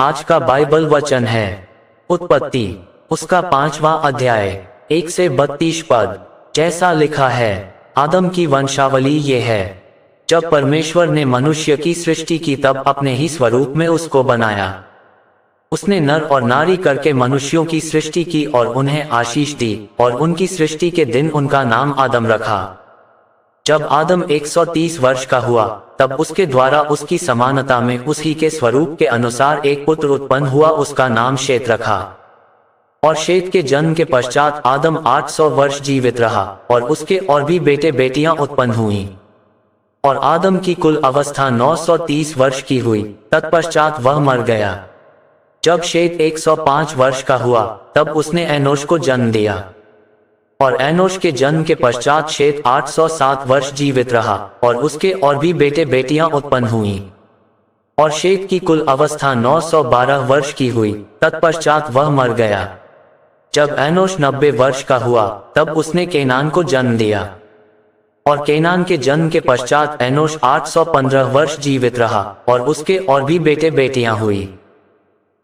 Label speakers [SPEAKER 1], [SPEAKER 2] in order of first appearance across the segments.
[SPEAKER 1] आज का बाइबल वचन है उत्पत्ति उसका 5वां अध्याय 1 से 32 पद। जैसा लिखा है, आदम की वंशावली ये है। जब परमेश्वर ने मनुष्य की सृष्टि की तब अपने ही स्वरूप में उसको बनाया। उसने नर और नारी करके मनुष्यों की सृष्टि की और उन्हें आशीष दी और उनकी सृष्टि के दिन उनका नाम आदम रखा। जब आदम 130 वर्ष का हुआ तब उसके द्वारा उसकी समानता में उसी के स्वरूप के अनुसार एक पुत्र उत्पन्न हुआ, उसका नाम शेत रखा। और शेत के जन्म के पश्चात आदम 800 वर्ष जीवित रहा और उसके और भी बेटे बेटियां उत्पन्न हुईं। और आदम की कुल अवस्था 930 वर्ष की हुई, तत्पश्चात वह मर गया। जब शेत 105 वर्ष का हुआ तब उसने एनोश को जन्म दिया। और एनोश के जन्म के पश्चात शेत 807 वर्ष जीवित रहा और उसके और भी बेटे बेटियां उत्पन्न हुईं। और शेत की कुल अवस्था 912 वर्ष की हुई, तत्पश्चात वह मर गया। जब एनोश 90 वर्ष का हुआ तब उसने केनान को जन्म दिया। और केनान के जन्म के पश्चात एनोश 815 वर्ष जीवित रहा और उसके और भी बेटे बेटियां हुई।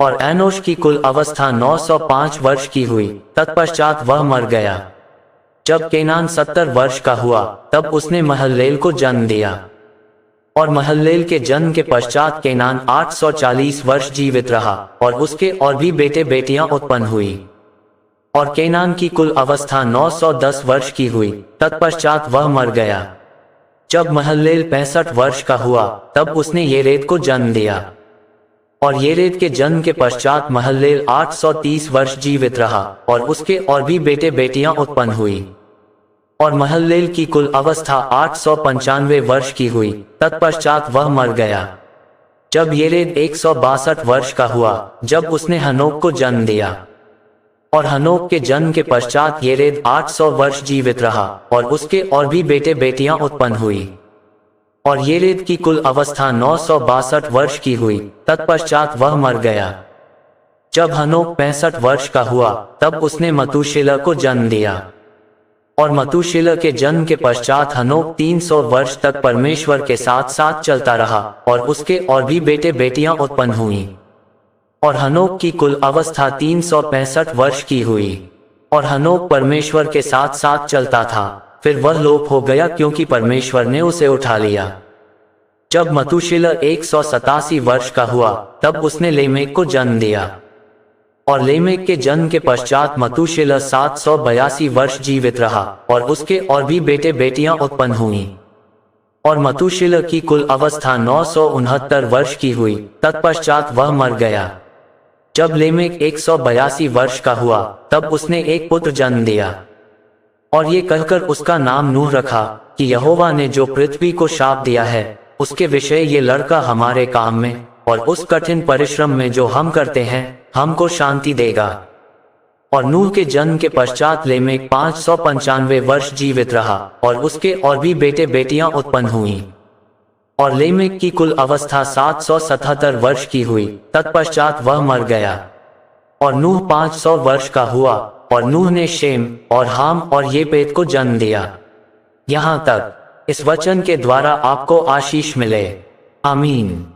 [SPEAKER 1] और एनोश की कुल अवस्था 905 वर्ष की हुई, तत्पश्चात वह मर गया। जब केनान 70 वर्ष का हुआ तब उसने महललेल को जन्म दिया। और महललेल के जन्म के पश्चात केनान 840 वर्ष जीवित रहा और उसके और भी बेटे बेटियां उत्पन्न हुई। और केनान की कुल अवस्था 910 वर्ष की हुई, तत्पश्चात वह मर गया। जब महललेल 65 वर्ष का हुआ तब उसने येरेद को जन्म दिया। और येरेद के जन्म के पश्चात महललेल 830 वर्ष जीवित रहा और उसके और भी बेटे बेटियां उत्पन्न हुई। और महललेल की कुल अवस्था 895 वर्ष की हुई, तत्पश्चात वह मर गया। जब येरेद 162 वर्ष का हुआ जब उसने हनोक को जन्म दिया। और हनोक के जन्म के पश्चात येरेद 800 वर्ष जीवित रहा और उसके और भी बेटे बेटियां उत्पन्न हुई। और येरेद की कुल अवस्था 962 वर्ष की हुई, तत्पश्चात वह मर गया। जब हनोक 65 वर्ष का हुआ तब उसने मतूशेलह को जन्म दिया। और मतूशेलह के जन्म के पश्चात हनोक 300 वर्ष तक परमेश्वर के साथ साथ चलता रहा और उसके और भी बेटे बेटियां उत्पन्न हुईं। और हनोक की कुल अवस्था 365 वर्ष की हुई। और हनोक परमेश्वर के साथ साथ चलता था, फिर वह लोप हो गया क्योंकि परमेश्वर ने उसे उठा लिया। जब मतूशेलह 187 वर्ष का हुआ तब उसने लेमेक को जन्म दिया। और लेमेक के जन्म के पश्चात मतूशेलह 782 वर्ष जीवित रहा और उसके और भी बेटे बेटियां उत्पन्न हुईं। और मतूशेलह की कुल अवस्था 969 वर्ष की हुई, तत्पश्चात वह मर गया। जब लेमेक 182 वर्ष का हुआ तब उसने एक पुत्र जन्म दिया। और ये कहकर उसका नाम नूह रखा कि यहोवा ने जो पृथ्वी को शाप दिया है उसके विषय ये लड़का हमारे काम में और उस कठिन परिश्रम में जो हम करते हैं हमको शांति देगा। और नूह के जन्म के पश्चात लेमेक 595 वर्ष जीवित रहा और उसके और भी बेटे बेटियां उत्पन्न हुईं। और लेमेक की कुल अवस्था 777 वर्ष की हुई, तत्पश्चात वह मर गया। और नूह 500 वर्ष का हुआ और नूह ने शेम और हाम और येपेत को जन्म दिया। यहाँ तक इस वचन के द्वारा आपको आशीष मिले। आमीन।